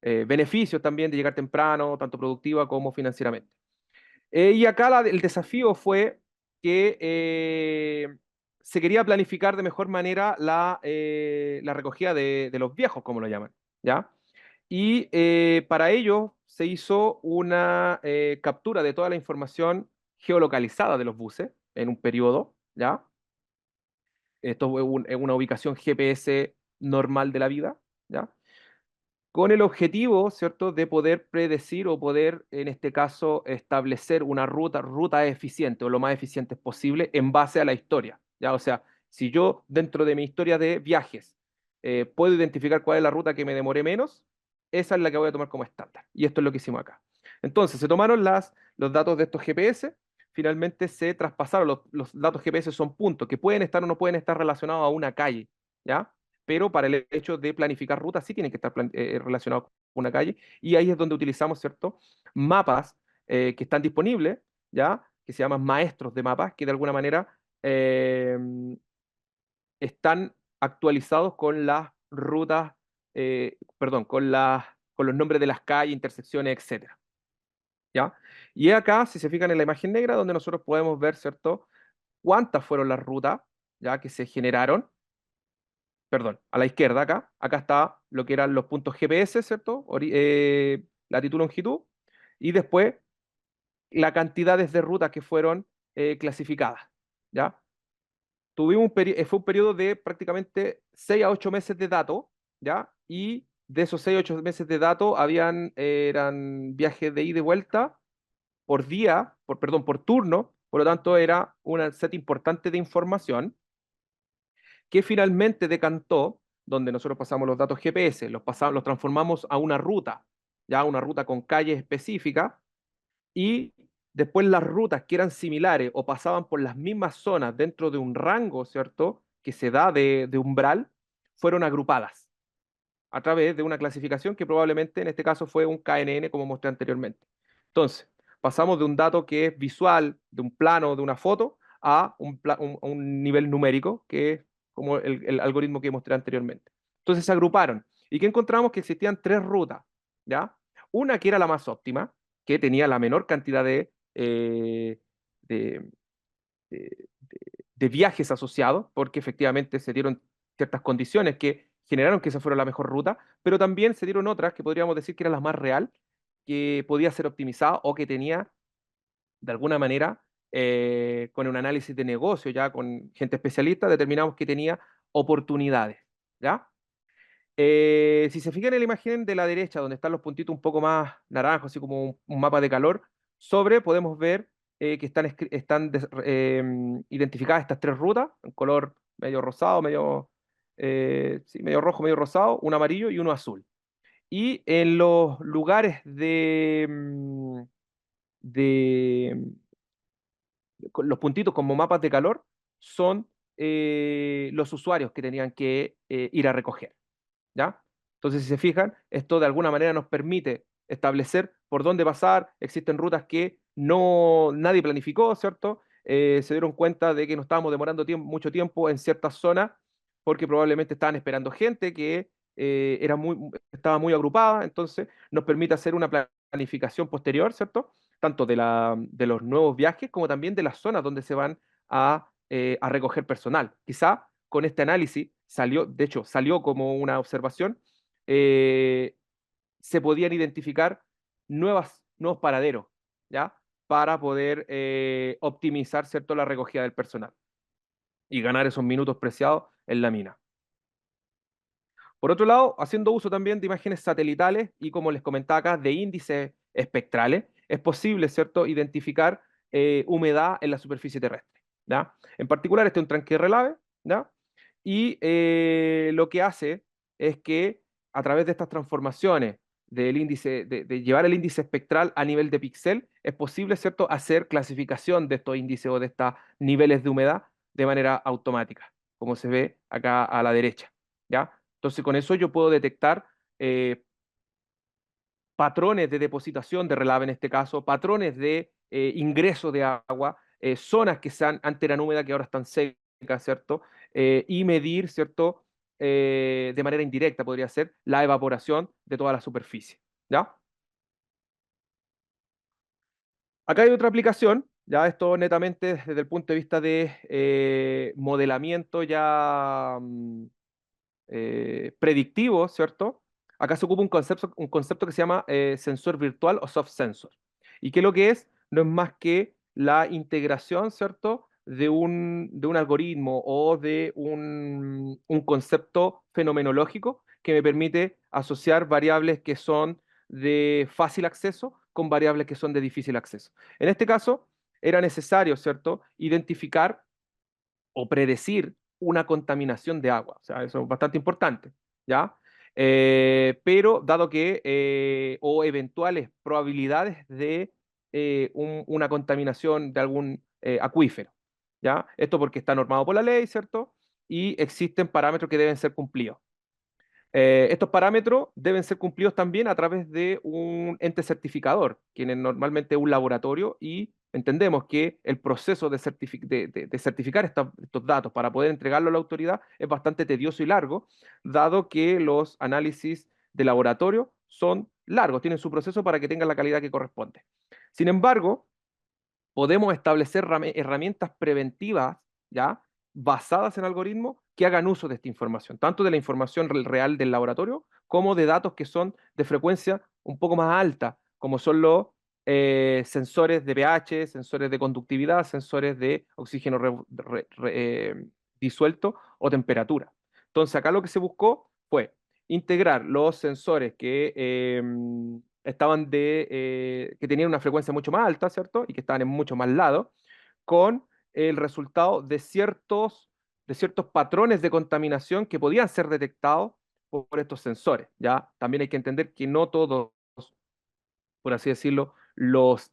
beneficios también de llegar temprano, tanto productiva como financieramente. Y acá el desafío fue que se quería planificar de mejor manera la recogida de los viejos, como lo llaman, ¿ya? Y para ello se hizo una captura de toda la información geolocalizada de los buses en un periodo, ¿ya? Esto es una ubicación GPS normal de la vida, ¿ya? con el objetivo, ¿cierto?, de poder predecir o poder, en este caso, establecer una ruta eficiente o lo más eficiente posible en base a la historia, ¿ya? O sea, si yo dentro de mi historia de viajes puedo identificar cuál es la ruta que me demoré menos, esa es la que voy a tomar como estándar. Y esto es lo que hicimos acá. Entonces, se tomaron los datos de estos GPS, finalmente se traspasaron, los datos GPS son puntos que pueden estar o no pueden estar relacionados a una calle, ¿ya? Pero para el hecho de planificar rutas sí tienen que estar relacionados con una calle, y ahí es donde utilizamos, ¿cierto?, mapas que están disponibles, ¿ya?, que se llaman maestros de mapas, que de alguna manera eh, están actualizados con las rutas, perdón, con los nombres de las calles, intersecciones, etcétera, ¿ya? Y acá, si se fijan en la imagen negra, donde nosotros podemos ver, ¿cierto?, cuántas fueron las rutas, ¿ya?, que se generaron. Perdón, a la izquierda acá está lo que eran los puntos GPS, ¿cierto? Latitud, longitud, y después la cantidad de rutas que fueron clasificadas, ¿ya? Fue un periodo de prácticamente 6 a 8 meses de datos, ¿ya? Y de esos 6 a 8 meses de datos eran viajes de ida y vuelta por día, perdón, por turno, por lo tanto era un set importante de información que finalmente decantó, donde nosotros pasamos los datos GPS, los transformamos a una ruta, ya una ruta con calles específicas, y después las rutas que eran similares o pasaban por las mismas zonas dentro de un rango, ¿cierto?, que se da de umbral, fueron agrupadas a través de una clasificación que probablemente en este caso fue un KNN, como mostré anteriormente. Entonces, pasamos de un dato que es visual, de un plano, de una foto, a un nivel numérico, que es como el algoritmo que mostré anteriormente. Entonces se agruparon. ¿Y qué encontramos? Que existían tres rutas, ¿ya? Una que era la más óptima, que tenía la menor cantidad de, de, de viajes asociados, porque efectivamente se dieron ciertas condiciones que generaron que esa fuera la mejor ruta, pero también se dieron otras que podríamos decir que era la más real, que podía ser optimizada o que tenía, de alguna manera, con un análisis de negocio, ya con gente especialista, determinamos que tenía oportunidades, ¿ya? Si se fijan en la imagen de la derecha, donde están los puntitos un poco más naranjos, así como un mapa de calor, podemos ver que están identificadas estas tres rutas, en color medio rosado, sí, medio rojo, medio rosado, un amarillo y uno azul. Y en los lugares de con los puntitos como mapas de calor, son los usuarios que tenían que ir a recoger, ¿ya? Entonces, si se fijan, esto de alguna manera nos permite establecer por dónde pasar. Existen rutas que nadie planificó, ¿cierto? Se dieron cuenta de que nos estábamos demorando mucho tiempo en ciertas zonas porque probablemente estaban esperando gente que estaba muy agrupada, entonces nos permite hacer una planificación posterior, ¿cierto? Tanto de los nuevos viajes como también de las zonas donde se van a recoger personal. Quizá con este análisis de hecho, salió como una observación, eh, se podían identificar nuevos paraderos, ¿ya? Para poder optimizar, ¿cierto?, la recogida del personal y ganar esos minutos preciados en la mina. Por otro lado, haciendo uso también de imágenes satelitales y, como les comentaba acá, de índices espectrales, es posible, ¿cierto?, identificar humedad en la superficie terrestre, ¿ya? En particular, este es un tranque de relave, ¿ya? Y lo que hace es que a través de estas transformaciones del índice, de llevar el índice espectral a nivel de píxel, es posible, ¿cierto?, hacer clasificación de estos índices o de estos niveles de humedad de manera automática, como se ve acá a la derecha, ¿ya? Entonces, con eso yo puedo detectar patrones de depositación de relave en este caso, patrones de ingreso de agua, zonas que antes eran húmedas que ahora están secas, ¿cierto? Y medir, ¿cierto? De manera indirecta podría ser la evaporación de toda la superficie, ¿ya? Acá hay otra aplicación, ya esto netamente desde el punto de vista de modelamiento ya predictivo, ¿cierto? Acá se ocupa un concepto que se llama sensor virtual o soft sensor. ¿Y qué es lo que es? No es más que la integración, ¿cierto?, de un algoritmo o de un concepto fenomenológico que me permite asociar variables que son de fácil acceso con variables que son de difícil acceso. En este caso, era necesario, ¿cierto?, identificar o predecir una contaminación de agua. O sea, eso es bastante importante, ¿ya? Pero dado que, o eventuales probabilidades de una contaminación de algún acuífero, ¿ya? Esto porque está normado por la ley, ¿cierto? Y existen parámetros que deben ser cumplidos. Estos parámetros deben ser cumplidos también a través de un ente certificador, quien es normalmente un laboratorio, y entendemos que el proceso de certificar estos datos para poder entregarlo a la autoridad es bastante tedioso y largo, dado que los análisis de laboratorio son largos, tienen su proceso para que tengan la calidad que corresponde. Sin embargo, podemos establecer herramientas preventivas, ¿ya?, basadas en algoritmos que hagan uso de esta información, tanto de la información real del laboratorio como de datos que son de frecuencia un poco más alta, como son los sensores de pH, sensores de conductividad, sensores de oxígeno disuelto o temperatura. Entonces, acá lo que se buscó fue integrar los sensores que tenían una frecuencia mucho más alta, ¿cierto? Y que estaban en mucho más lados, con el resultado de ciertos patrones de contaminación que podían ser detectados por estos sensores, ¿ya? También hay que entender que no todos, por así decirlo,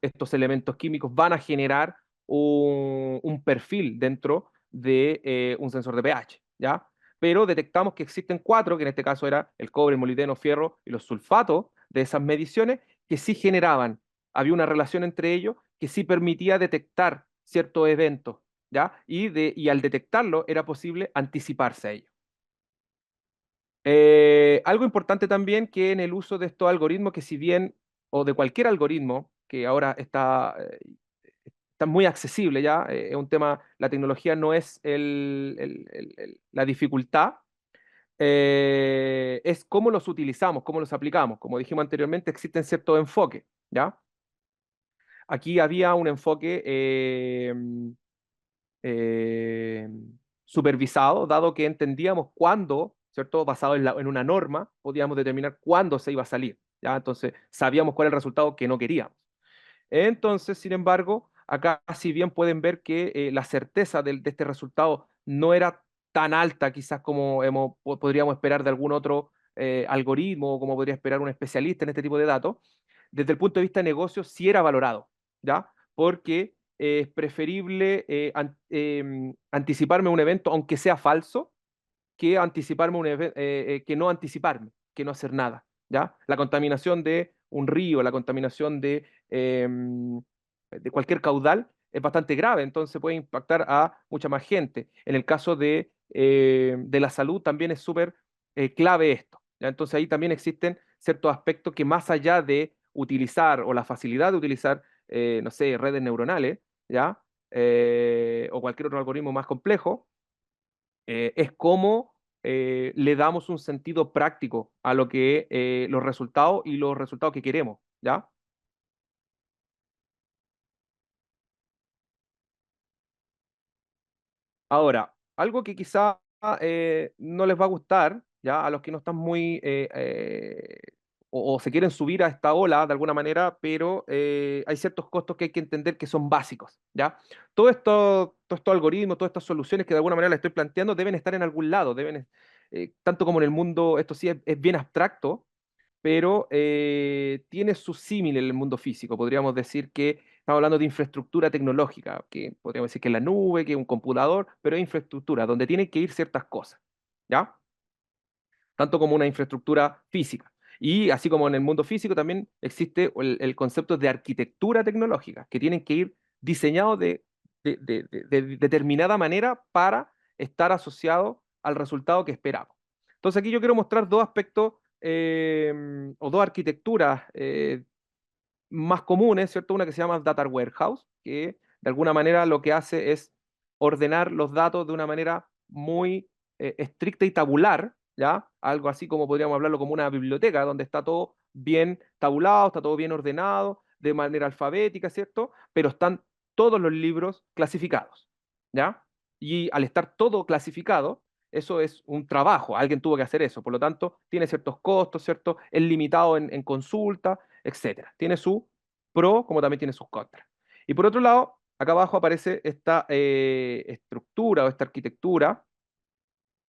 estos elementos químicos van a generar un perfil dentro de un sensor de pH, ¿ya? Pero detectamos que existen cuatro, que en este caso era el cobre, el molibdeno, fierro y los sulfatos de esas mediciones, que sí generaban, había una relación entre ellos que sí permitía detectar ciertos eventos, ¿ya? Y al detectarlo era posible anticiparse a ellos. Algo importante también que en el uso de estos algoritmos, que si bien, o de cualquier algoritmo, que ahora está muy accesible ya, es un tema, la tecnología no es la dificultad, es cómo los utilizamos, cómo los aplicamos. Como dijimos anteriormente, existen ciertos enfoques, ¿ya? Aquí había un enfoque eh, supervisado, dado que entendíamos cuándo, ¿cierto? Basado en una norma, podíamos determinar cuándo se iba a salir, ¿ya? Entonces, sabíamos cuál era el resultado que no queríamos. Entonces, sin embargo, acá si bien pueden ver que la certeza de este resultado no era tan alta quizás como podríamos esperar de algún otro algoritmo o como podría esperar un especialista en este tipo de datos, desde el punto de vista de negocio sí era valorado, ¿ya? Porque es preferible anticiparme a un evento, aunque sea falso, que anticiparme que no anticiparme, que no hacer nada, ¿ya? La contaminación de un río, la contaminación de cualquier caudal es bastante grave, entonces puede impactar a mucha más gente. En el caso de la salud también es súper clave esto, ¿ya? Entonces ahí también existen ciertos aspectos que más allá de utilizar o la facilidad de utilizar, no sé, redes neuronales, ¿ya? O cualquier otro algoritmo más complejo, es cómo le damos un sentido práctico a lo que los resultados y los resultados que queremos, ¿ya? Ahora, algo que quizá no les va a gustar, ¿ya? A los que no están muy, o se quieren subir a esta ola de alguna manera, pero hay ciertos costos que hay que entender que son básicos, ¿ya? Todo estos algoritmos, todas estas soluciones que de alguna manera les estoy planteando deben estar en algún lado, tanto como en el mundo, esto sí es bien abstracto, pero tiene su símil en el mundo físico. Podríamos decir que estamos hablando de infraestructura tecnológica, que podríamos decir que es la nube, que es un computador, pero es infraestructura, donde tienen que ir ciertas cosas, ¿ya? Tanto como una infraestructura física. Y así como en el mundo físico también existe el concepto de arquitectura tecnológica, que tienen que ir diseñados de determinada manera para estar asociados al resultado que esperamos. Entonces aquí yo quiero mostrar dos aspectos o dos arquitecturas más comunes, ¿cierto? Una que se llama Data Warehouse, que de alguna manera lo que hace es ordenar los datos de una manera muy estricta y tabular, ¿ya? Algo así como podríamos hablarlo como una biblioteca, donde está todo bien tabulado, está todo bien ordenado, de manera alfabética, ¿cierto? Pero están todos los libros clasificados, ¿ya? Y al estar todo clasificado, eso es un trabajo, alguien tuvo que hacer eso, por lo tanto, tiene ciertos costos, ¿cierto? Es limitado en consulta, etcétera. Tiene su pro como también tiene sus contras. Y por otro lado, acá abajo aparece esta estructura o esta arquitectura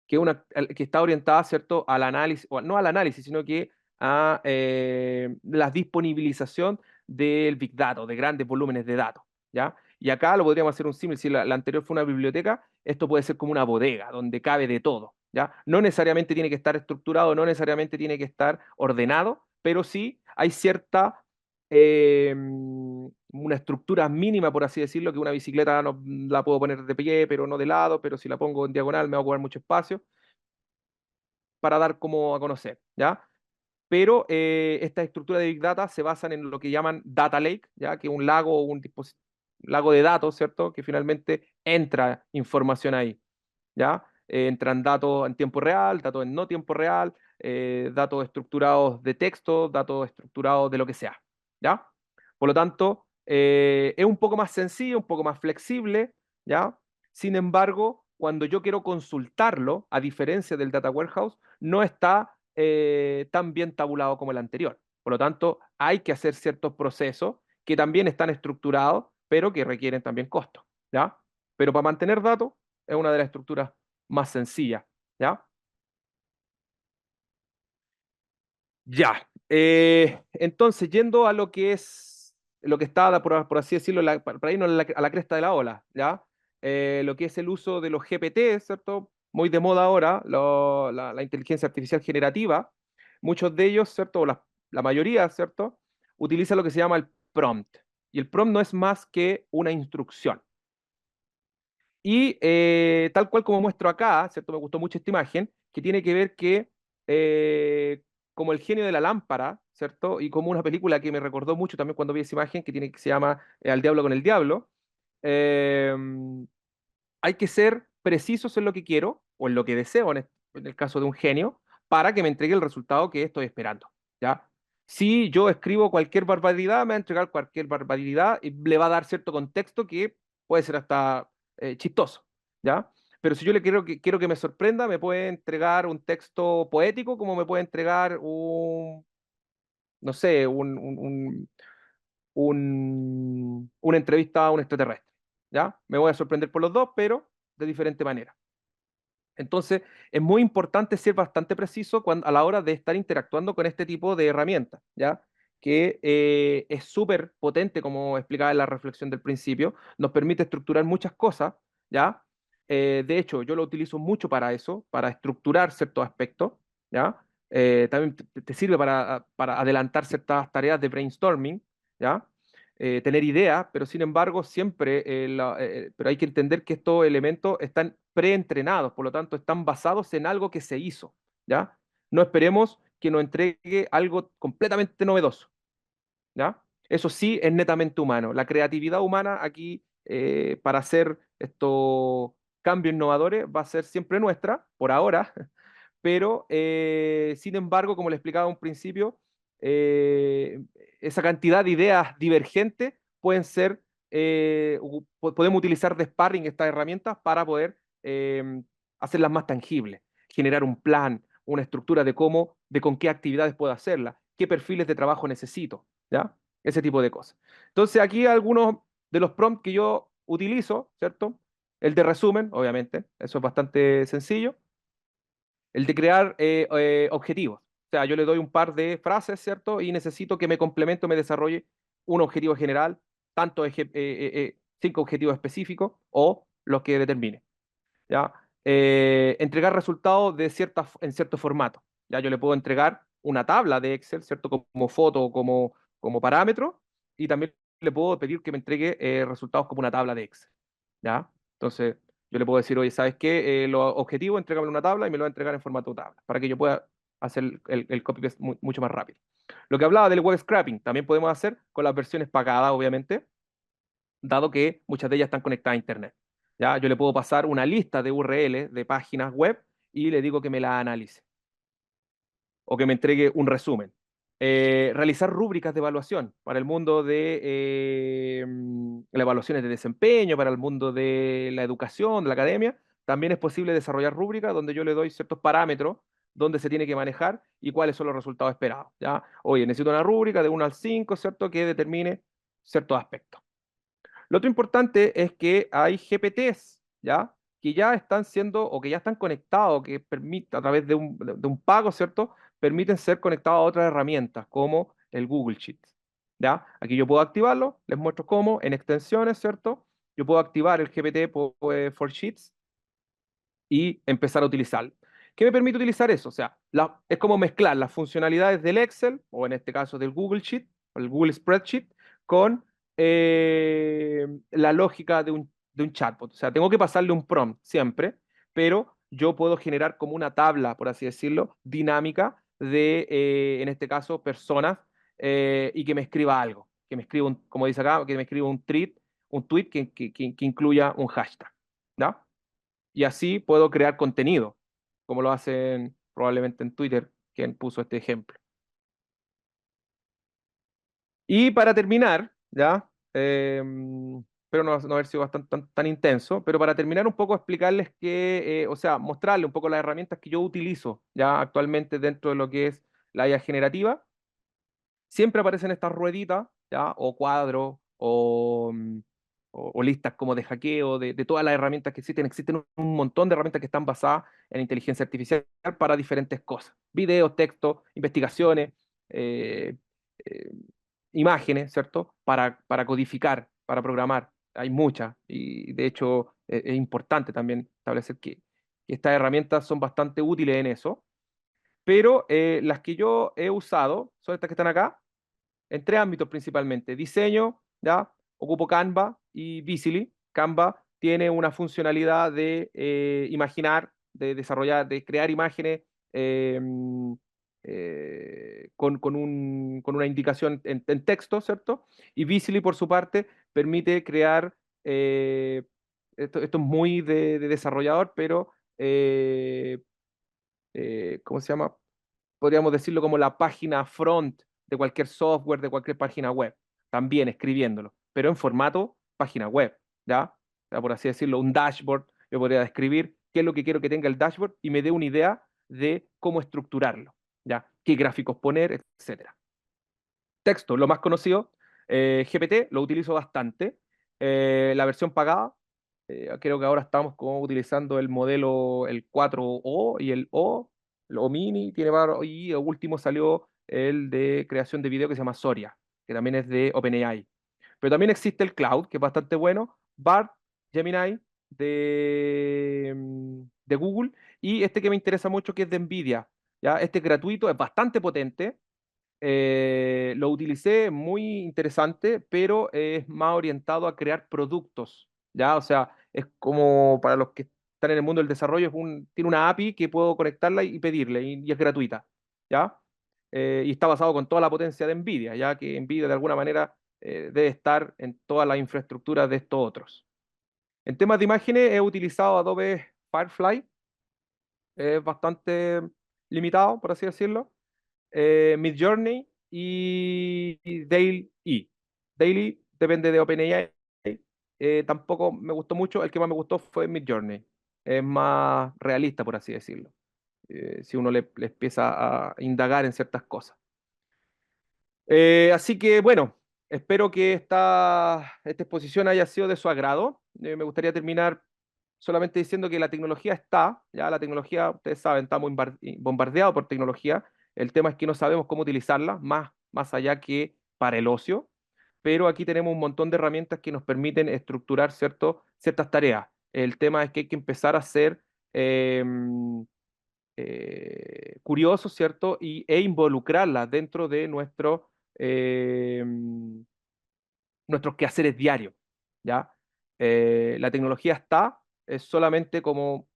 que está orientada, ¿cierto?, al análisis, o no al análisis, sino que a la disponibilización del Big Data, de grandes volúmenes de datos, ¿ya? Y acá lo podríamos hacer un símil, si la anterior fue una biblioteca, esto puede ser como una bodega, donde cabe de todo, ¿ya? No necesariamente tiene que estar estructurado, no necesariamente tiene que estar ordenado, pero sí hay cierta una estructura mínima, por así decirlo, que una bicicleta no la puedo poner de pie, pero no de lado, pero si la pongo en diagonal me va a ocupar mucho espacio para dar como a conocer, ¿ya? Pero estas estructuras de Big Data se basan en lo que llaman Data Lake, ¿ya? Que es un lago o un lago de datos, ¿cierto? Que finalmente entra información ahí, ¿ya? Entran datos en tiempo real, datos en no tiempo real, datos estructurados de texto, datos estructurados de lo que sea, ¿ya? Por lo tanto, es un poco más sencillo, un poco más flexible, ¿ya? Sin embargo, cuando yo quiero consultarlo, a diferencia del Data Warehouse, no está tan bien tabulado como el anterior. Por lo tanto, hay que hacer ciertos procesos que también están estructurados, pero que requieren también costos, ¿ya? Pero para mantener datos es una de las estructuras más sencillas, ¿ya? Ya. Entonces, yendo a lo que es, lo que está, por así decirlo, para irnos a la cresta de la ola, ¿ya? Lo que es el uso de los GPT, ¿cierto? Muy de moda ahora, la inteligencia artificial generativa. Muchos de ellos, ¿cierto? O la mayoría, ¿cierto? Utiliza lo que se llama el prompt. Y el prompt no es más que una instrucción. Y tal cual como muestro acá, ¿cierto? Me gustó mucho esta imagen, que tiene que ver que eh, como el genio de la lámpara, ¿cierto? Y como una película que me recordó mucho también cuando vi esa imagen, que se llama Al diablo con el diablo, eh, hay que ser precisos en lo que quiero o en lo que deseo, en el caso de un genio, para que me entregue el resultado que estoy esperando, ¿ya? Si yo escribo cualquier barbaridad, me va a entregar cualquier barbaridad y le va a dar cierto contexto que puede ser hasta chistoso, ¿ya? Pero si yo le quiero que me sorprenda, me puede entregar un texto poético, como me puede entregar no sé, una entrevista a un extraterrestre, ¿ya? Me voy a sorprender por los dos, pero de diferente manera. Entonces, es muy importante ser bastante preciso a la hora de estar interactuando con este tipo de herramientas, ¿ya? Que es súper potente, como explicaba en la reflexión del principio, nos permite estructurar muchas cosas, ¿ya? De hecho, yo lo utilizo mucho para eso, para estructurar ciertos aspectos, ¿ya? También te sirve para adelantar ciertas tareas de brainstorming, ¿ya? Tener ideas, pero sin embargo siempre, pero hay que entender que estos elementos están preentrenados, por lo tanto están basados en algo que se hizo, ¿ya? No esperemos que nos entregue algo completamente novedoso, ¿ya? Eso sí es netamente humano. La creatividad humana aquí para hacer estos cambios innovadores va a ser siempre nuestra, por ahora, pero sin embargo, como le explicaba un principio, eh, esa cantidad de ideas divergentes pueden ser, podemos utilizar de sparring estas herramientas para poder hacerlas más tangibles, generar un plan, una estructura de cómo, de con qué actividades puedo hacerla, qué perfiles de trabajo necesito, ¿ya? Ese tipo de cosas. Entonces, aquí algunos de los prompts que yo utilizo, ¿cierto? El de resumen, obviamente, eso es bastante sencillo. El de crear objetivos. O sea, yo le doy un par de frases, ¿cierto? Y necesito que me complemente o me desarrolle un objetivo general, tanto 5 objetivos específicos o los que determine, ¿ya? Entregar resultados en cierto formato. Ya yo le puedo entregar una tabla de Excel, ¿cierto? Como foto, como parámetro, y también le puedo pedir que me entregue resultados como una tabla de Excel, ¿ya? Entonces, yo le puedo decir, oye, ¿sabes qué? Los objetivos, entrégame una tabla y me lo va a entregar en formato tabla, para que yo pueda hacer el copy-paste mucho más rápido. Lo que hablaba del web scraping, también podemos hacer con las versiones pagadas, obviamente, dado que muchas de ellas están conectadas a Internet. ¿Ya? Yo le puedo pasar una lista de URL de páginas web y le digo que me la analice o que me entregue un resumen. Realizar rúbricas de evaluación para el mundo de las evaluaciones de desempeño, para el mundo de la educación, de la academia. También es posible desarrollar rúbricas donde yo le doy ciertos parámetros donde se tiene que manejar y cuáles son los resultados esperados, ¿ya? Oye, necesito una rúbrica de 1 al 5, ¿cierto? Que determine ciertos aspectos. Lo otro importante es que hay GPTs, ¿ya? Que ya están siendo o que ya están conectados, que permiten, a través de un pago, ¿cierto? Permiten ser conectados a otras herramientas como el Google Sheets, ¿ya? Aquí yo puedo activarlo, les muestro cómo, en extensiones, ¿cierto? Yo puedo activar el GPT for Sheets y empezar a utilizarlo. ¿Qué me permite utilizar eso? O sea, es como mezclar las funcionalidades del Excel, o en este caso del Google Sheet, o el Google Spreadsheet, con la lógica de un chatbot. O sea, tengo que pasarle un prompt siempre, pero yo puedo generar como una tabla, por así decirlo, dinámica de, en este caso, personas y que me escriba algo, que me escriba, como dice acá, que me escriba un tweet que incluya un hashtag. ¿Ya? Y así puedo crear contenido, como lo hacen probablemente en Twitter, quien puso este ejemplo. Y para terminar, ¿ya? Pero no haber sido bastante tan intenso, pero para terminar un poco explicarles que, o sea, mostrarles un poco las herramientas que yo utilizo ya actualmente dentro de lo que es la IA generativa. Siempre aparecen estas rueditas, ¿ya? O cuadros, o listas como de hackeo, de todas las herramientas que existen. Existen un montón de herramientas que están basadas en inteligencia artificial para diferentes cosas. Videos, textos, investigaciones, eh, eh, imágenes, ¿cierto? Para codificar, para programar. Hay muchas y de hecho es importante también establecer que estas herramientas son bastante útiles en eso. Pero las que yo he usado son estas que están acá, en tres ámbitos principalmente. Diseño, ¿ya? Ocupo Canva y Visibly. Canva tiene una funcionalidad de imaginar, de desarrollar, de crear imágenes eh, con una indicación en texto, ¿cierto? Y Visibly, por su parte, permite crear, esto es muy de desarrollador, pero, ¿cómo se llama? Podríamos decirlo como la página front de cualquier software, de cualquier página web, también escribiéndolo, pero en formato página web, ¿ya? O sea, por así decirlo, un dashboard, yo podría describir qué es lo que quiero que tenga el dashboard y me dé una idea de cómo estructurarlo, ¿ya? Qué gráficos poner, etcétera. Texto, lo más conocido, GPT, lo utilizo bastante. La versión pagada, creo que ahora estamos como utilizando el modelo, el 4O y el O mini, tiene varios, y último salió el de creación de video que se llama Soria, que también es de OpenAI. Pero también existe el cloud, que es bastante bueno, BART, Gemini, de Google, y este que me interesa mucho, que es de NVIDIA. ¿Ya? Este es gratuito, es bastante potente, lo utilicé, muy interesante, pero es más orientado a crear productos, ¿ya? O sea, es como para los que están en el mundo del desarrollo, tiene una API que puedo conectarla y pedirle, y es gratuita, ¿ya? Y está basado con toda la potencia de NVIDIA, ya que NVIDIA de alguna manera debe estar en todas las infraestructuras de estos otros. En temas de imágenes he utilizado Adobe Firefly, es bastante limitado, por así decirlo. Midjourney y Daily. Daily depende de OpenAI. Tampoco me gustó mucho. El que más me gustó fue Midjourney. Es más realista, por así decirlo. Si uno le empieza a indagar en ciertas cosas. Así que bueno, espero que esta exposición haya sido de su agrado. Me gustaría terminar solamente diciendo que la tecnología está, ya la tecnología, ustedes saben, estamos bombardeados por tecnología. El tema es que no sabemos cómo utilizarla, más allá que para el ocio. Pero aquí tenemos un montón de herramientas que nos permiten estructurar ciertas tareas. El tema es que hay que empezar a ser curiosos, ¿cierto? E involucrarlas dentro de eh, nuestros quehaceres diarios, ¿ya? La tecnología está, es solamente como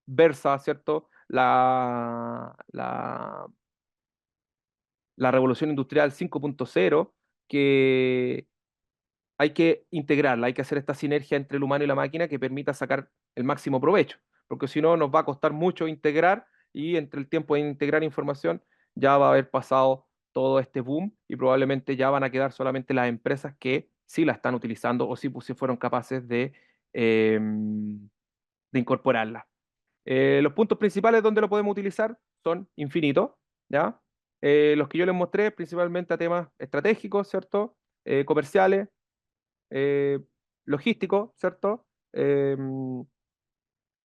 versa, ¿cierto? La revolución industrial 5.0, que hay que integrarla, hay que hacer esta sinergia entre el humano y la máquina que permita sacar el máximo provecho, porque si no nos va a costar mucho integrar y entre el tiempo de integrar información ya va a haber pasado todo este boom y probablemente ya van a quedar solamente las empresas que sí la están utilizando o sí, pues, sí fueron capaces de de incorporarla. Los puntos principales donde lo podemos utilizar son infinitos, ¿ya? Los que yo les mostré principalmente a temas estratégicos, ¿cierto? Comerciales, eh, logísticos, ¿cierto?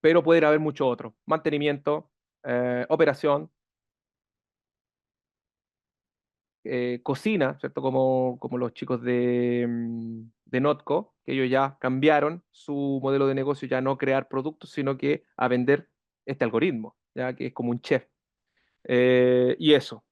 Pero pueden haber muchos otros. Mantenimiento, operación, cocina, ¿cierto? Como los chicos de Notco, que ellos ya cambiaron su modelo de negocio, ya no crear productos, sino que a vender este algoritmo, ya que es como un chef. Y eso.